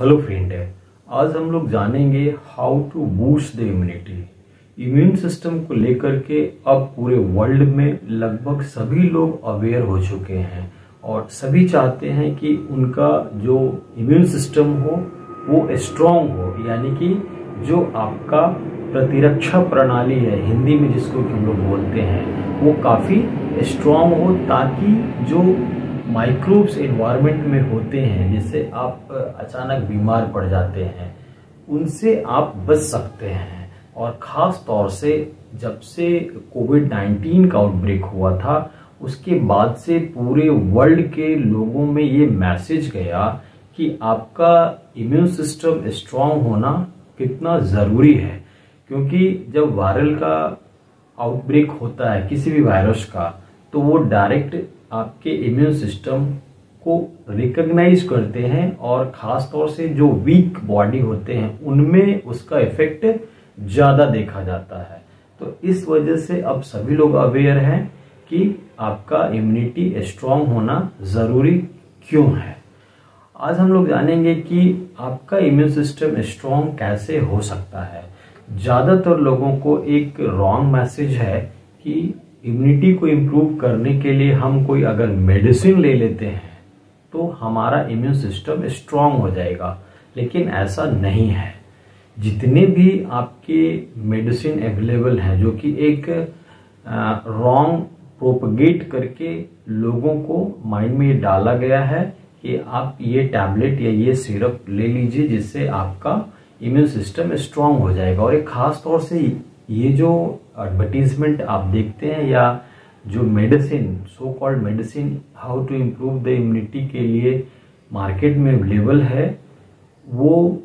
Hello friend, आज हम लोग जानेंगे how to boost the immunity. Immune system को लेकर के अब पूरे वर्ल्ड में लगभग सभी लोग अवेयर हो चुके हैं और सभी चाहते हैं कि उनका जो इम्यून सिस्टम हो वो स्ट्रांग हो, यानी कि जो आपका प्रतिरक्षा प्रणाली है, हिंदी में जिसको कि हम लोग बोलते हैं, वो काफ़ी स्ट्रांग हो, ताकि जो माइक्रोब्स एनवायरनमेंट में होते हैं, जिससे आप अचानक बीमार पड़ जाते हैं, उनसे आप बच सकते हैं। और ख़ास तौर से जब से कोविड-19 का आउटब्रेक हुआ था, उसके बाद से पूरे वर्ल्ड के लोगों में ये मैसेज गया कि आपका इम्यून सिस्टम स्ट्रांग होना कितना ज़रूरी है। क्योंकि जब वायरल का आउटब्रेक होता है किसी भी वायरस का, तो वो डायरेक्ट आपके इम्यून सिस्टम को रिकॉग्नाइज करते हैं और ख़ास तौर से जो वीक बॉडी होते हैं उनमें उसका इफेक्ट ज़्यादा देखा जाता है। तो इस वजह से अब सभी लोग अवेयर हैं कि आपका इम्यूनिटी स्ट्रांग होना ज़रूरी क्यों है। आज हम लोग जानेंगे कि आपका इम्यून सिस्टम स्ट्रांग कैसे हो सकता है। ज़्यादातर लोगों को एक रॉन्ग मैसेज है कि इम्यूनिटी को इम्प्रूव करने के लिए हम कोई अगर मेडिसिन ले लेते हैं तो हमारा इम्यून सिस्टम स्ट्रांग हो जाएगा, लेकिन ऐसा नहीं है। जितने भी आपके मेडिसिन अवेलेबल हैं, जो कि एक रॉन्ग प्रोपगेट करके लोगों को माइंड में डाला गया है कि आप ये टैबलेट या ये सिरप ले लीजिए जिससे आपका इम्यून सिस्टम स्ट्रांग हो जाएगा। और एक खास तौर से ये जो एडवर्टीजमेंट आप देखते हैं या जो medicine, so called medicine how to improve the immunity के लिए मार्केट में अवेलेबल है, वो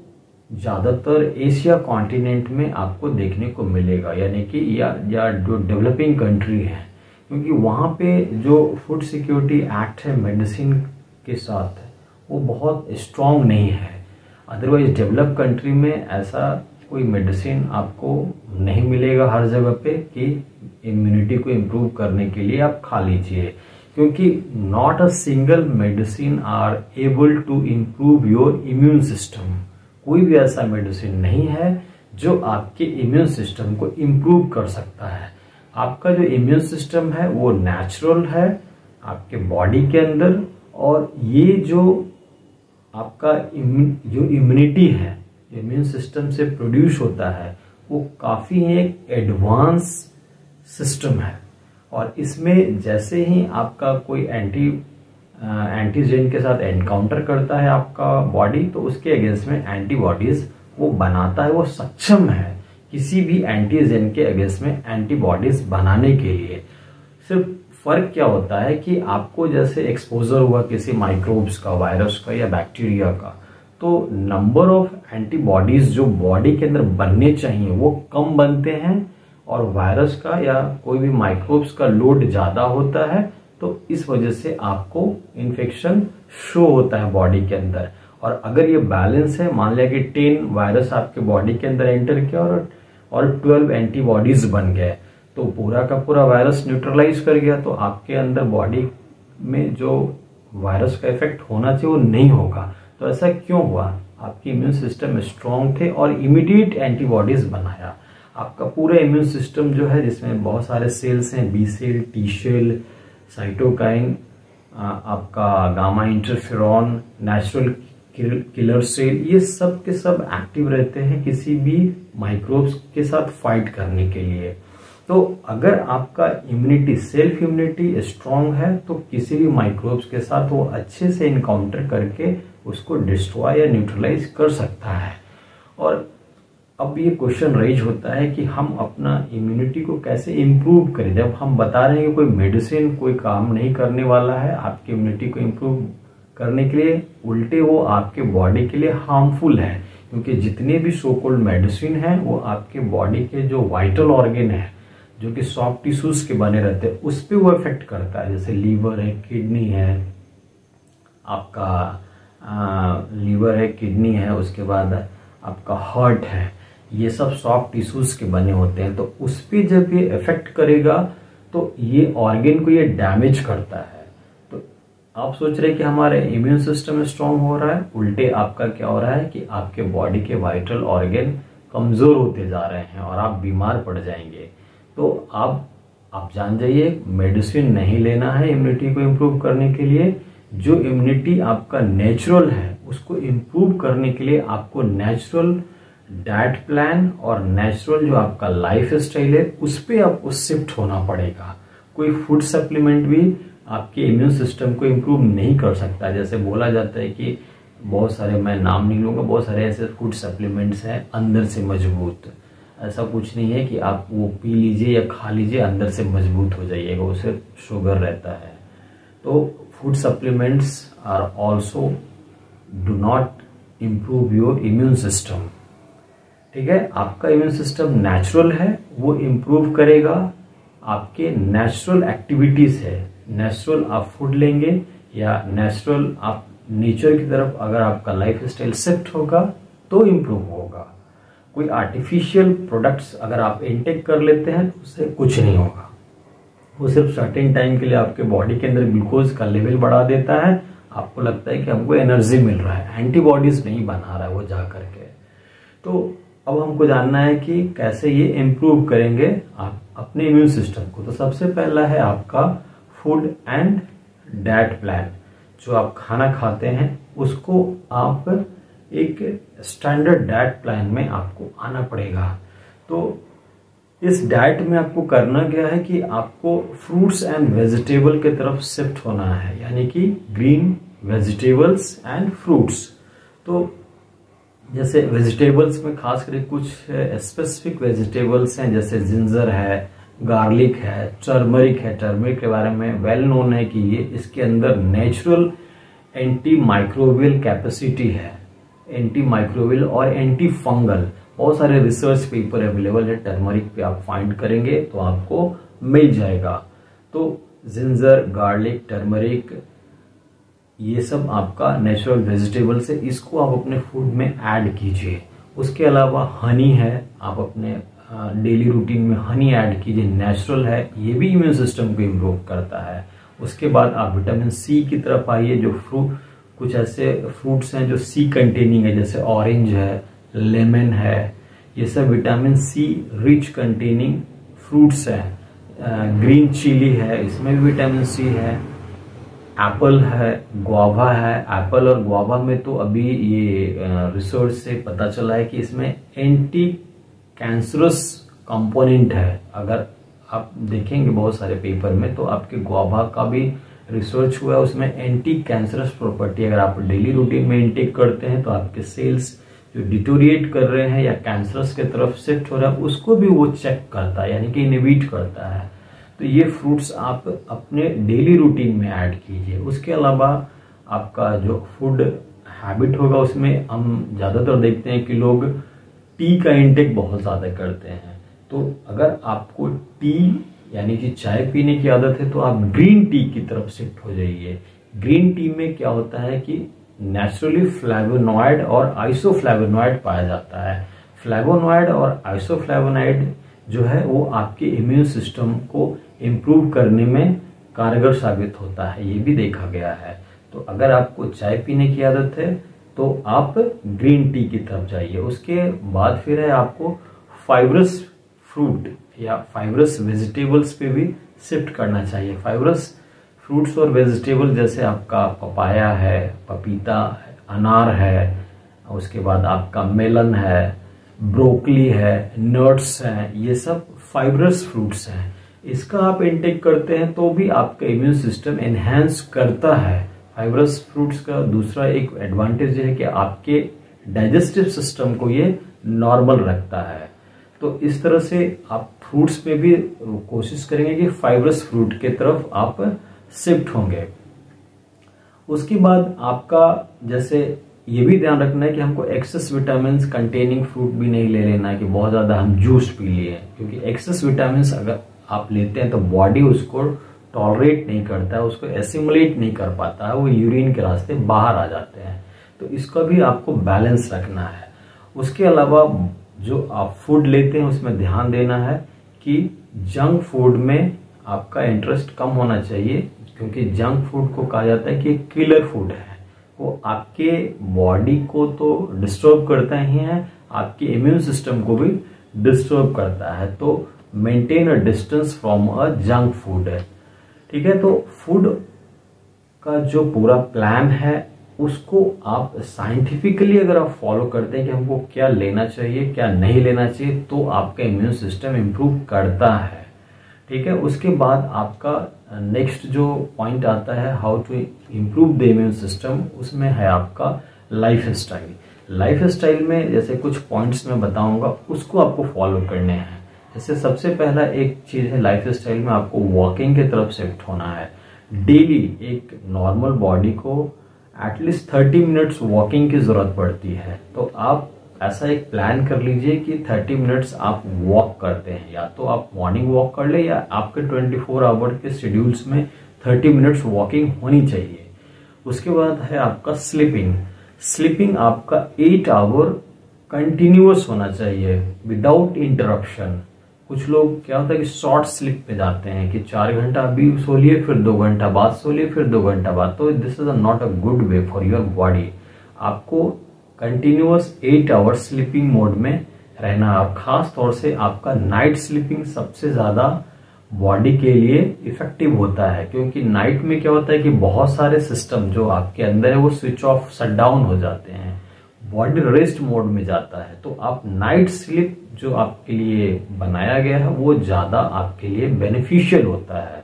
ज़्यादातर एशिया कॉन्टिनेंट में आपको देखने को मिलेगा, यानी कि या जो डेवलपिंग कंट्री है, क्योंकि वहाँ पे जो फूड सिक्योरिटी एक्ट है मेडिसिन के साथ, वो बहुत स्ट्रांग नहीं है। अदरवाइज डेवलप कंट्री में ऐसा कोई मेडिसिन आपको नहीं मिलेगा हर जगह पे कि इम्यूनिटी को इम्प्रूव करने के लिए आप खा लीजिए, क्योंकि not a single medicine are able to improve your immune system. कोई भी ऐसा मेडिसिन नहीं है जो आपके इम्यून सिस्टम को इम्प्रूव कर सकता है। आपका जो इम्यून सिस्टम है वो नेचुरल है आपके बॉडी के अंदर, और ये जो आपका जो इम्यूनिटी है, इम्यून सिस्टम से प्रोड्यूस होता है, वो काफ़ी एक एडवांस सिस्टम है। और इसमें जैसे ही आपका कोई एंटीजन के साथ एनकाउंटर करता है आपका बॉडी, तो उसके अगेंस्ट में एंटीबॉडीज वो बनाता है, वो सक्षम है किसी भी एंटीजन के अगेंस्ट में एंटीबॉडीज बनाने के लिए। सिर्फ फर्क क्या होता है कि आपको जैसे एक्सपोजर हुआ किसी माइक्रोब्स का, वायरस का या बैक्टीरिया का, तो नंबर ऑफ एंटीबॉडीज जो बॉडी के अंदर बनने चाहिए वो कम बनते हैं, और वायरस का या कोई भी माइक्रोब्स का लोड ज्यादा होता है, तो इस वजह से आपको इन्फेक्शन शो होता है बॉडी के अंदर। और अगर ये बैलेंस है, मान लिया कि 10 वायरस आपके बॉडी के अंदर एंटर किया और 12 एंटीबॉडीज बन गए, तो पूरा का पूरा वायरस न्यूट्रलाइज कर गया, तो आपके अंदर बॉडी में जो वायरस का इफेक्ट होना चाहिए वो नहीं होगा। तो ऐसा क्यों हुआ? आपकी इम्यून सिस्टम स्ट्रांग थे और इमीडिएट एंटीबॉडीज बनाया। आपका पूरा इम्यून सिस्टम जो है, जिसमें बहुत सारे सेल्स हैं, B cell, T cell, cytokine, आपका gamma interferon, natural killer cell, ये सब के सब एक्टिव रहते हैं किसी भी माइक्रोब्स के साथ फाइट करने के लिए। तो अगर आपका इम्यूनिटी, सेल्फ इम्यूनिटी स्ट्रांग है, तो किसी भी माइक्रोब्स के साथ वो अच्छे से इनकाउंटर करके उसको डिस्ट्रॉय या न्यूट्रलाइज कर सकता है। और अब ये क्वेश्चन रेज होता है कि हम अपना इम्यूनिटी को कैसे इम्प्रूव करें, जब हम बता रहे हैं कि कोई मेडिसिन कोई काम नहीं करने वाला है आपकी इम्यूनिटी को इम्प्रूव करने के लिए, उल्टे वो आपके बॉडी के लिए हार्मफुल है। क्योंकि जितने भी सो कॉल्ड मेडिसिन है वो आपके बॉडी के जो वाइटल ऑर्गन है, जो कि सॉफ्ट टिश्यूज के बने रहते हैं, उस पर वो इफेक्ट करता है। जैसे लीवर है, किडनी है, आपका लीवर है, किडनी है, उसके बाद आपका हार्ट है, ये सब सॉफ्ट टिश्यूज के बने होते हैं। तो उस पर जब ये इफेक्ट करेगा तो ये ऑर्गन को ये डैमेज करता है। तो आप सोच रहे कि हमारे इम्यून सिस्टम स्ट्रांग हो रहा है, उल्टे आपका क्या हो रहा है कि आपके बॉडी के वाइटल ऑर्गन कमजोर होते जा रहे हैं और आप बीमार पड़ जाएंगे। तो आप जान जाइए, मेडिसिन नहीं लेना है इम्यूनिटी को इम्प्रूव करने के लिए। जो इम्यूनिटी आपका नेचुरल है उसको इम्प्रूव करने के लिए आपको नेचुरल डाइट प्लान और नेचुरल जो आपका लाइफ स्टाइल है उस पर आपको शिफ्ट होना पड़ेगा। कोई फूड सप्लीमेंट भी आपके इम्यून सिस्टम को इम्प्रूव नहीं कर सकता। जैसे बोला जाता है कि बहुत सारे, मैं नाम नहीं लूंगा, बहुत सारे ऐसे फूड सप्लीमेंट्स हैं अंदर से मजबूत। ऐसा कुछ नहीं है कि आप वो पी लीजिए या खा लीजिए अंदर से मजबूत हो जाइएगा, उससे शुगर रहता है। तो food supplements are also do not improve your immune system. ठीक है, आपका इम्यून सिस्टम नेचुरल है, वो इम्प्रूव करेगा आपके नेचुरल एक्टिविटीज है। नेचुरल आप फूड लेंगे या नेचुरल आप नेचर की तरफ अगर आपका लाइफ स्टाइल शिफ्ट होगा तो इम्प्रूव होगा। कोई आर्टिफिशियल प्रोडक्ट्स अगर आप इनटेक कर लेते हैं तो उससे कुछ नहीं होगा। वो सिर्फ सर्टेन टाइम के लिए आपके बॉडी के अंदर ग्लूकोज का लेवल बढ़ा देता है, आपको लगता है कि हमको एनर्जी मिल रहा है, एंटीबॉडीज नहीं बना रहा है वो जा करके। तो अब हमको जानना है कि कैसे ये इम्प्रूव करेंगे आप अपने इम्यून सिस्टम को। तो सबसे पहला है आपका फूड एंड डाइट प्लान। जो आप खाना खाते हैं उसको आप एक स्टैंडर्ड डाइट प्लान में आपको आना पड़ेगा। तो इस डाइट में आपको करना क्या है कि आपको फ्रूट्स एंड वेजिटेबल की तरफ शिफ्ट होना है, यानी कि ग्रीन वेजिटेबल्स एंड फ्रूट्स। तो जैसे वेजिटेबल्स में खास करके कुछ स्पेसिफिक वेजिटेबल्स हैं, जैसे जिंजर है, गार्लिक है, टर्मरिक है। टर्मरिक के बारे में वेल नोन है कि ये इसके अंदर नेचुरल एंटी माइक्रोबियल कैपेसिटी है, एंटी माइक्रोबियल और एंटी फंगल। बहुत सारे रिसर्च पेपर अवेलेबल है टर्मरिक पे, आप फाइंड करेंगे तो आपको मिल जाएगा। तो जिंजर, गार्लिक, टर्मरिक ये सब आपका नेचुरल वेजिटेबल्स है, इसको आप अपने फूड में ऐड कीजिए। उसके अलावा हनी है, आप अपने डेली रूटीन में हनी ऐड कीजिए, नेचुरल है, ये भी इम्यून सिस्टम को इम्प्रूव करता है। उसके बाद आप विटामिन सी की तरफ आइए। जो कुछ ऐसे फ्रूट्स हैं जो सी कंटेनिंग है, जैसे ऑरेंज है, लेमन है, ये सब vitamin C rich containing fruits हैं। ग्रीन चिली है, इसमें भी विटामिन सी है। एप्पल है, गुआवा है। एप्पल और गुआवा में तो अभी ये रिसर्च से पता चला है कि इसमें एंटी कैंसरस कंपोनेंट है। अगर आप देखेंगे बहुत सारे पेपर में तो आपके गुआवा का भी रिसर्च हुआ है, उसमें एंटी कैंसरस प्रॉपर्टी। अगर आप डेली रूटीन में इनटेक करते हैं तो आपके सेल्स जो डिटोरिएट कर रहे हैं या कैंसरस की तरफ शिफ्ट हो रहा है उसको भी वो चेक करता है, यानी कि इनहिबिट करता है। तो ये फ्रूट्स आप अपने डेली रूटीन में ऐड कीजिए। उसके अलावा आपका जो फूड हैबिट होगा उसमें हम ज़्यादातर देखते हैं कि लोग टी का इंटेक बहुत ज़्यादा करते हैं। तो अगर आपको टी यानी कि चाय पीने की आदत है तो आप ग्रीन टी की तरफ शिफ्ट हो जाइए। ग्रीन टी में क्या होता है कि नेचुरली फ्लेवोनॉइड और आइसोफ्लेवोनॉइड पाया जाता है। फ्लेवोनॉइड और आइसोफ्लेवोनॉइड जो है वो आपके इम्यून सिस्टम को इम्प्रूव करने में कारगर साबित होता है, ये भी देखा गया है। तो अगर आपको चाय पीने की आदत है तो आप ग्रीन टी की तरफ जाइए। उसके बाद फिर है आपको फाइब्रस फ्रूट या फाइब्रस वेजिटेबल्स पे भी शिफ्ट करना चाहिए। फाइब्रस फ्रूट्स और वेजिटेबल जैसे आपका पपाया है, पपीता है, अनार है, उसके बाद आपका मेलन है, ब्रोकली है, नट्स हैं, ये सब फाइब्रस फ्रूट्स हैं। इसका आप इंटेक करते हैं तो भी आपका इम्यून सिस्टम एनहांस करता है। फाइब्रस फ्रूट्स का दूसरा एक एडवांटेज है कि आपके डाइजेस्टिव सिस्टम को ये नॉर्मल रखता है। तो इस तरह से आप फ्रूट्स में भी कोशिश करेंगे कि फाइब्रस फ्रूट के तरफ आप शिफ्ट होंगे। उसके बाद आपका जैसे ये भी ध्यान रखना है कि हमको एक्सेस विटामिन कंटेनिंग फ्रूट भी नहीं ले लेना है कि बहुत ज्यादा हम जूस पी लिए, क्योंकि एक्सेस विटामिन अगर आप लेते हैं तो बॉडी उसको टॉलरेट नहीं करता है, उसको एसिमुलेट नहीं कर पाता है, वो यूरिन के रास्ते बाहर आ जाते हैं। तो इसका भी आपको बैलेंस रखना है। उसके अलावा जो आप फूड लेते हैं उसमें ध्यान देना है कि जंक फूड में आपका इंटरेस्ट कम होना चाहिए। क्योंकि जंक फूड को कहा जाता है कि किलर फूड है। वो आपके बॉडी को तो डिस्टर्ब करता ही है, आपके इम्यून सिस्टम को भी डिस्टर्ब करता है। तो maintain a distance from a junk food है, ठीक है। तो फूड का जो पूरा प्लान है उसको आप साइंटिफिकली अगर आप फॉलो करते हैं कि हमको क्या लेना चाहिए क्या नहीं लेना चाहिए, तो आपका इम्यून सिस्टम इम्प्रूव करता है, ठीक है। उसके बाद आपका नेक्स्ट जो पॉइंट आता है how to improve the immune system, उसमें है आपका लाइफ स्टाइल। लाइफ स्टाइल में जैसे कुछ पॉइंट्स मैं बताऊंगा उसको आपको फॉलो करने हैं। जैसे सबसे पहला एक चीज है लाइफ स्टाइल में आपको वॉकिंग की तरफ शिफ्ट होना है। डेली एक नॉर्मल बॉडी को एटलीस्ट 30 मिनट्स वॉकिंग की जरूरत पड़ती है। तो आप ऐसा एक प्लान कर लीजिए कि 30 मिनट्स आप वॉक करते हैं, या तो आप मॉर्निंग वॉक कर ले या आपके 24 आवर के शेड्यूल्स में 30 मिनट्स वॉकिंग होनी चाहिए। उसके बाद है आपका स्लीपिंग। स्लीपिंग आपका 8 आवर कंटिन्यूअस होना चाहिए विदाउट इंटरप्शन। कुछ लोग क्या होता है कि शॉर्ट स्लीप पे जाते हैं कि 4 घंटा अभी सो लिए, फिर 2 घंटा बाद सो लिए, फिर 2 घंटा बाद। तो this is not a good way for your body. आपको कंटिन्यूअस 8 आवर्स स्लीपिंग मोड में रहना। आप खास तौर से आपका नाइट स्लीपिंग सबसे ज्यादा बॉडी के लिए इफेक्टिव होता है, क्योंकि नाइट में क्या होता है कि बहुत सारे सिस्टम जो आपके अंदर है वो स्विच ऑफ शट डाउन हो जाते हैं, बॉडी रेस्ट मोड में जाता है। तो आप नाइट स्लीप जो आपके लिए बनाया गया है वो ज्यादा आपके लिए बेनिफिशियल होता है।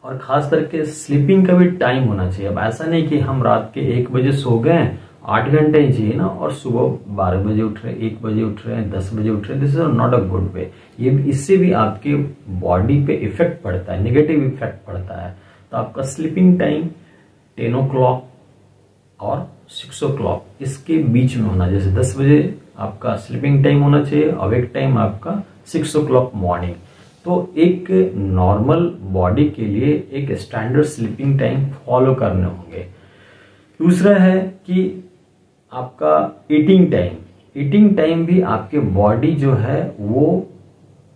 और खास करके स्लीपिंग का भी टाइम होना चाहिए। अब ऐसा नहीं कि हम रात के 1 बजे सो गए, 8 घंटे ही चाहिए ना, और सुबह 12 बजे उठ रहे हैं, 1 बजे उठ रहे हैं, 10 बजे उठ रहे हैं। This is not a good वे। ये इससे भी आपके बॉडी पे इफेक्ट पड़ता है, नेगेटिव इफेक्ट पड़ता है। तो आपका स्लीपिंग टाइम 10 o'clock और 6 o'clock इसके बीच में होना। जैसे 10 बजे आपका स्लीपिंग टाइम होना चाहिए, अवेक टाइम आपका 6 o'clock मॉर्निंग। तो एक नॉर्मल बॉडी के लिए एक स्टैंडर्ड स्लीपिंग टाइम फॉलो करने होंगे। दूसरा है कि आपका ईटिंग टाइम। ईटिंग टाइम भी आपके बॉडी जो है वो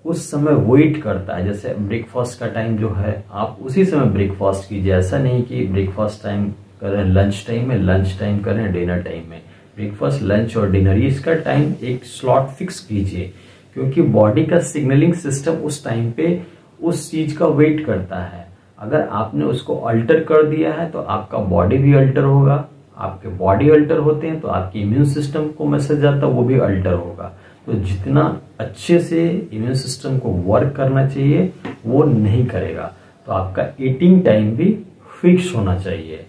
उस समय वेट करता है। जैसे ब्रेकफास्ट का टाइम जो है आप उसी समय ब्रेकफास्ट कीजिए। ऐसा नहीं कि ब्रेकफास्ट टाइम करें लंच टाइम में, लंच टाइम करें डिनर टाइम में। ब्रेकफास्ट, लंच और डिनर इसका टाइम एक स्लॉट फिक्स कीजिए, क्योंकि बॉडी का सिग्नलिंग सिस्टम उस टाइम पे उस चीज का वेट करता है। अगर आपने उसको अल्टर कर दिया है तो आपका बॉडी भी अल्टर होगा। आपके बॉडी अल्टर होते हैं तो आपके इम्यून सिस्टम को मैसेज आता है, वो भी अल्टर होगा। तो जितना अच्छे से इम्यून सिस्टम को वर्क करना चाहिए वो नहीं करेगा। तो आपका ईटिंग टाइम भी फिक्स होना चाहिए।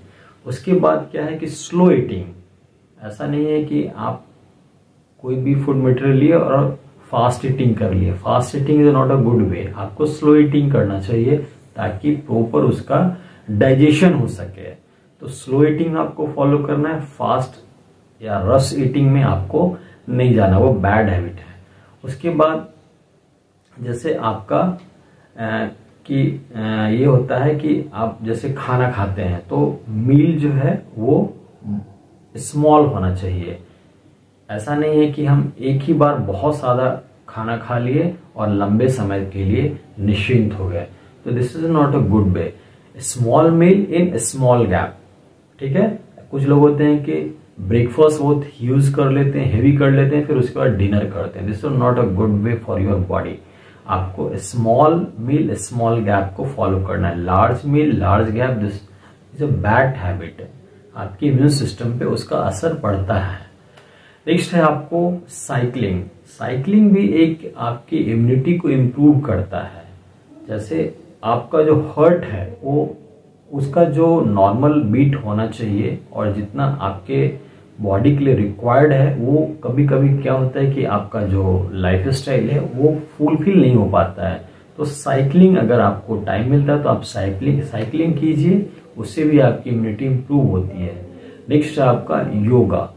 उसके बाद क्या है कि स्लो ईटिंग। ऐसा नहीं है कि आप कोई भी फूड मटेरियल लिए और फास्ट ईटिंग कर लिए। Fast eating is not a good वे। आपको स्लो ईटिंग करना चाहिए ताकि प्रॉपर उसका डाइजेशन हो सके। तो स्लो ईटिंग आपको फॉलो करना है। फास्ट या रश ईटिंग में आपको नहीं जाना, वो बैड हैबिट है। उसके बाद जैसे आपका ये होता है कि आप जैसे खाना खाते हैं तो मील जो है वो स्मॉल होना चाहिए। ऐसा नहीं है कि हम एक ही बार बहुत ज्यादा खाना खा लिए और लंबे समय के लिए निश्चिंत हो गए। तो this is not a good way. Small meal in small gap, ठीक है। कुछ लोग होते हैं कि ब्रेकफास्ट बहुत ह्यूज कर लेते हैं, हेवी कर लेते हैं, फिर उसके बाद डिनर करते हैं। This is not a good way for your body. आपको स्मॉल मील स्मॉल गैप को फॉलो करना है। Large meal large gap, this is a bad habit. आपके इम्यून सिस्टम पे उसका असर पड़ता है। नेक्स्ट है आपको साइकिलिंग। साइकिलिंग भी एक आपकी इम्यूनिटी को इम्प्रूव करता है। जैसे आपका जो हार्ट है वो उसका जो नॉर्मल बीट होना चाहिए और जितना आपके बॉडी के लिए रिक्वायर्ड है, वो कभी कभी क्या होता है कि आपका जो लाइफ स्टाइल है वो फुलफिल नहीं हो पाता है। तो साइकिलिंग अगर आपको टाइम मिलता है तो आप साइकिलिंग कीजिए, उससे भी आपकी इम्यूनिटी इंप्रूव होती है। नेक्स्ट है आपका योगा।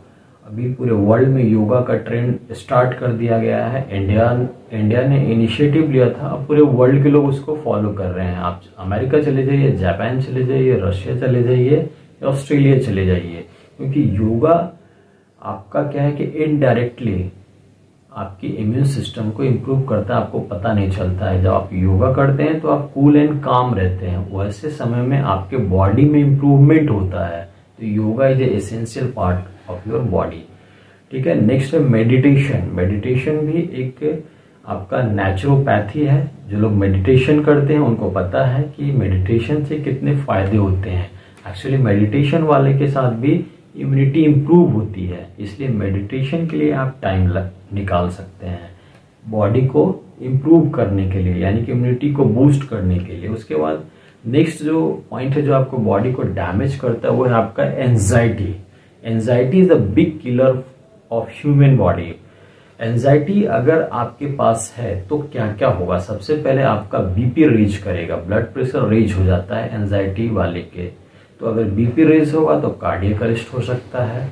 अभी पूरे वर्ल्ड में योगा का ट्रेंड स्टार्ट कर दिया गया है। इंडिया ने इनिशिएटिव लिया था, अब पूरे वर्ल्ड के लोग उसको फॉलो कर रहे हैं। आप अमेरिका चले जाइए, जापान चले जाइए, रशिया चले जाइए, ऑस्ट्रेलिया चले जाइए, क्योंकि योगा आपका क्या है कि इनडायरेक्टली आपकी इम्यून सिस्टम को इम्प्रूव करता है, आपको पता नहीं चलता है। जब आप योगा करते हैं तो आप कूल एंड काम रहते हैं, वैसे समय में आपके बॉडी में इम्प्रूवमेंट होता है। तो yoga is a essential part of your body. ठीक है। नेक्स्ट है मेडिटेशन। मेडिटेशन भी एक आपका नेचुरोपैथी है। जो लोग मेडिटेशन करते हैं उनको पता है कि मेडिटेशन से कितने फायदे होते हैं। एक्चुअली मेडिटेशन वाले के साथ भी इम्यूनिटी इम्प्रूव होती है, इसलिए मेडिटेशन के लिए आप टाइम निकाल सकते हैं बॉडी को इम्प्रूव करने के लिए, यानी कि इम्यूनिटी को बूस्ट करने के लिए। उसके बाद नेक्स्ट जो पॉइंट है जो आपको बॉडी को डैमेज करता है वो है आपका anxiety. Anxiety is a big killer of human body. Anxiety अगर आपके पास है तो क्या क्या होगा? सबसे पहले आपका बीपी रेज करेगा, ब्लड प्रेशर रेज हो जाता है एंजाइटी वाले के। तो अगर बीपी रेज होगा तो कार्डियक अरेस्ट हो सकता है।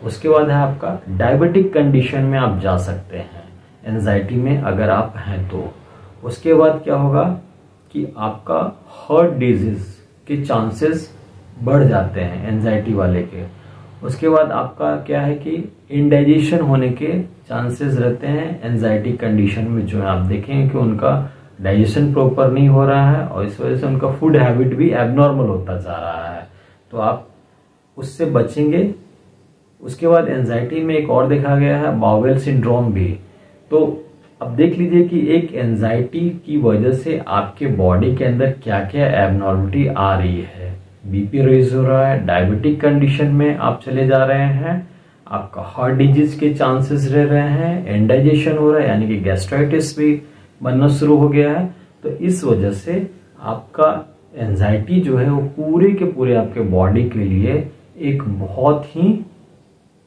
उसके बाद है आपका डायबिटिक कंडीशन में आप जा सकते हैं एंजाइटी में अगर आप हैं तो। उसके बाद क्या होगा कि आपका हार्ट डिजीज के चांसेस बढ़ जाते हैं एंजाइटी वाले के। उसके बाद आपका क्या है कि इंडाइजेशन होने के चांसेस रहते हैं एंजाइटी कंडीशन में। जो है आप देखेंगे कि उनका डाइजेशन प्रॉपर नहीं हो रहा है और इस वजह से उनका फूड हैबिट भी एबनॉर्मल होता जा रहा है, तो आप उससे बचेंगे। उसके बाद एंजाइटी में एक और देखा गया है बावेल सिंड्रोम भी। तो अब देख लीजिए कि एक एंजाइटी की वजह से आपके बॉडी के अंदर क्या क्या एबनॉर्मलिटी आ रही है। बीपी रेज हो रहा है, डायबिटिक कंडीशन में आप चले जा रहे हैं, आपका हार्ट डिजीज के चांसेस रह रहे हैं, इंडाइजेशन हो रहा है यानी कि गैस्ट्राइटिस भी बनना शुरू हो गया है। तो इस वजह से आपका एंजाइटी जो है वो पूरे के पूरे आपके बॉडी के लिए एक बहुत ही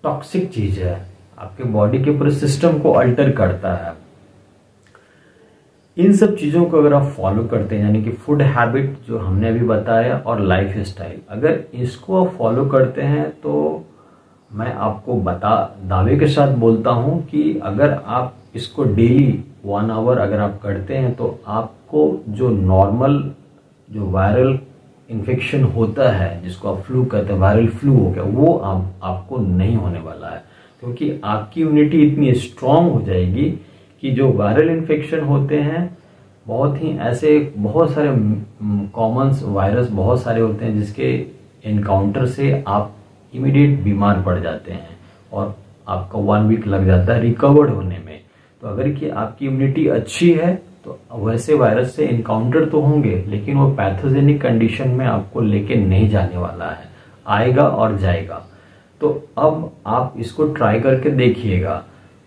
टॉक्सिक चीज है, आपके बॉडी के पूरे सिस्टम को अल्टर करता है। इन सब चीजों को अगर आप फॉलो करते हैं, यानी कि फूड हैबिट जो हमने अभी बताया और लाइफ स्टाइल, अगर इसको आप फॉलो करते हैं तो मैं आपको दावे के साथ बोलता हूं कि अगर आप इसको डेली 1 आवर अगर आप करते हैं तो आपको जो नॉर्मल जो वायरल इन्फेक्शन होता है जिसको आप फ्लू कहते हैं, वायरल फ्लू हो गया, वो आपको नहीं होने वाला है, क्योंकि आपकी इम्यूनिटी इतनी स्ट्रांग हो जाएगी कि जो वायरल इन्फेक्शन होते हैं बहुत ही ऐसे बहुत सारे कॉमन वायरस बहुत सारे होते हैं जिसके इनकाउंटर से आप इमीडिएट बीमार पड़ जाते हैं और आपका 1 वीक लग जाता है रिकवर्ड होने में। तो अगर कि आपकी इम्यूनिटी अच्छी है तो वैसे वायरस से इनकाउंटर तो होंगे लेकिन वो पैथोजेनिक कंडीशन में आपको लेके नहीं जाने वाला है, आएगा और जाएगा। तो अब आप इसको ट्राई करके देखिएगा।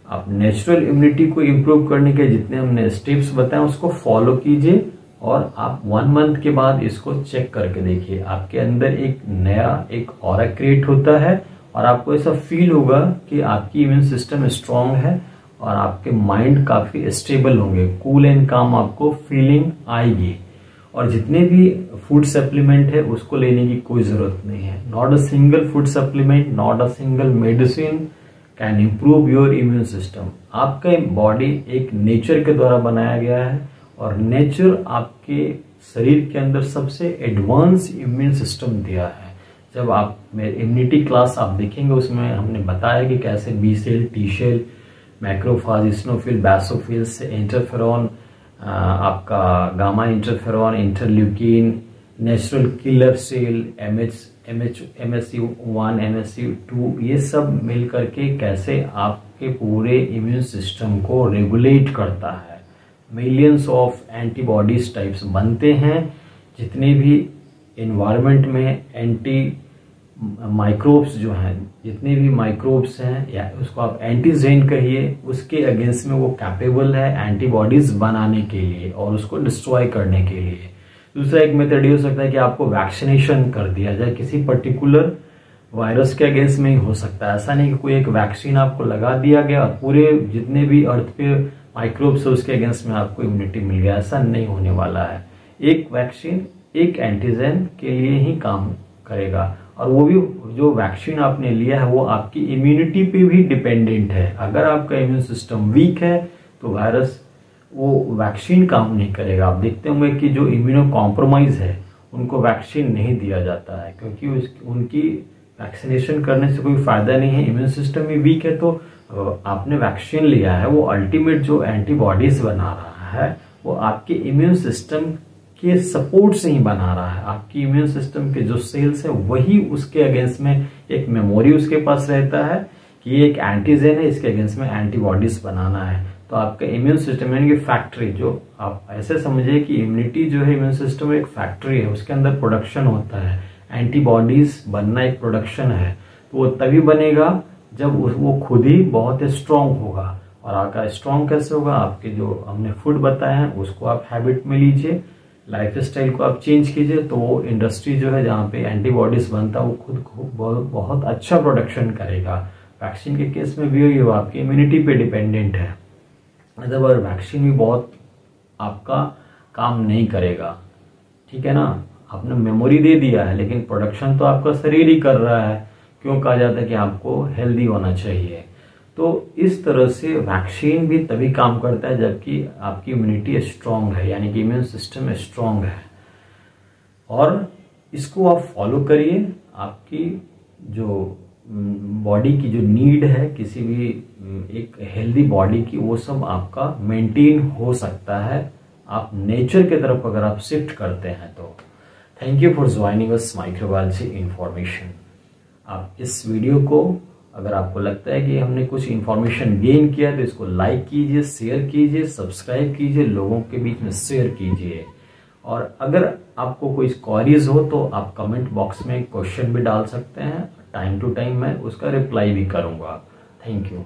आप नेचुरल इम्यूनिटी को इम्प्रूव करने के जितने हमने स्टेप्स बताए उसको फॉलो कीजिए और आप 1 मंथ के बाद इसको चेक करके देखिए। आपके अंदर एक नया एक ऑरा क्रिएट होता है और आपको ऐसा फील होगा कि आपकी इम्यून सिस्टम स्ट्रांग है और आपके माइंड काफी स्टेबल होंगे, कूल एंड काम आपको फीलिंग आएगी। और जितने भी फूड सप्लीमेंट है उसको लेने की कोई जरूरत नहीं है। Not a single food supplement, not a single medicine can improve your immune system. आपका बॉडी एक नेचर के द्वारा बनाया गया है और नेचर आपके शरीर के अंदर सबसे एडवांस इम्यून सिस्टम दिया है। जब आप मेरे इम्यूनिटी क्लास आप देखेंगे उसमें हमने बताया कि कैसे B cell, T cell, macrophage, eosinophil, basophils, interferon, आपका gamma interferon, interleukin, natural killer cell, MSC1, MSC2, ये सब मिल करके कैसे आपके पूरे इम्यून सिस्टम को रेगुलेट करता है। मिलियंस ऑफ एंटीबॉडीज टाइप्स बनते हैं। जितने भी इन्वायरमेंट में एंटी माइक्रोब्स जो हैं, जितने भी माइक्रोब्स हैं या उसको आप एंटीजेन कहिए, उसके अगेंस्ट में वो कैपेबल है एंटीबॉडीज बनाने के लिए और उसको डिस्ट्रॉय करने के लिए। दूसरा एक मेथड ये हो सकता है कि आपको वैक्सीनेशन कर दिया जाए किसी पर्टिकुलर वायरस के अगेंस्ट में ही हो सकता है। ऐसा नहीं कि कोई एक वैक्सीन आपको लगा दिया गया और पूरे जितने भी अर्थ पे माइक्रोब्स है उसके अगेंस्ट में आपको इम्यूनिटी मिल गया, ऐसा नहीं होने वाला है। एक वैक्सीन एक एंटीजन के लिए ही काम करेगा और वो भी जो वैक्सीन आपने लिया है वो आपकी इम्यूनिटी पे भी डिपेंडेंट है। अगर आपका इम्यून सिस्टम वीक है तो वायरस वो वैक्सीन काम नहीं करेगा। आप देखते होंगे कि जो इम्यूनो कॉम्प्रोमाइज है उनको वैक्सीन नहीं दिया जाता है क्योंकि उनकी वैक्सीनेशन करने से कोई फायदा नहीं है। इम्यून सिस्टम भी वीक है तो आपने वैक्सीन लिया है वो अल्टीमेट जो एंटीबॉडीज बना रहा है वो आपके इम्यून सिस्टम के सपोर्ट से ही बना रहा है। आपकी इम्यून सिस्टम के जो सेल्स है वही उसके अगेंस्ट में एक मेमोरी उसके पास रहता है कि ये एक एंटीजन है, इसके अगेंस्ट में एंटीबॉडीज बनाना है। तो आपका इम्यून सिस्टम यानी कि फैक्ट्री, जो आप ऐसे समझिए कि इम्यूनिटी जो है इम्यून सिस्टम एक फैक्ट्री है, उसके अंदर प्रोडक्शन होता है। एंटीबॉडीज बनना एक प्रोडक्शन है, तो वो तभी बनेगा जब वो खुद ही बहुत स्ट्रांग होगा। और आपका स्ट्रांग कैसे होगा? आपके जो हमने फूड बताए हैं उसको आप हैबिट में लीजिए, लाइफ स्टाइल को आप चेंज कीजिए, तो वो इंडस्ट्री जो है जहाँ पे एंटीबॉडीज बनता है वो खुद बहुत अच्छा प्रोडक्शन करेगा। वैक्सीन के केस में भी ये आपकी इम्यूनिटी पे डिपेंडेंट है। अदरवाइज वैक्सीन भी बहुत आपका काम नहीं करेगा, ठीक है ना। आपने मेमोरी दे दिया है लेकिन प्रोडक्शन तो आपका शरीर ही कर रहा है। क्यों कहा जाता है कि आपको हेल्दी होना चाहिए। तो इस तरह से वैक्सीन भी तभी काम करता है जबकि आपकी इम्यूनिटी स्ट्रांग है, यानी कि इम्यून सिस्टम स्ट्रांग है। और इसको आप फॉलो करिए। आपकी जो बॉडी की जो नीड है किसी भी एक हेल्दी बॉडी की, वो सब आपका मेंटेन हो सकता है आप नेचर की तरफ अगर आप शिफ्ट करते हैं तो। Thank you for joining us microbiology information. आप इस वीडियो को अगर आपको लगता है कि हमने कुछ इंफॉर्मेशन गेन किया तो इसको लाइक कीजिए, शेयर कीजिए, सब्सक्राइब कीजिए, लोगों के बीच में शेयर कीजिए। और अगर आपको कोई क्वेरीज हो तो आप कमेंट बॉक्स में क्वेश्चन भी डाल सकते हैं। टाइम टू टाइम मैं उसका रिप्लाई भी करूंगा। Thank you.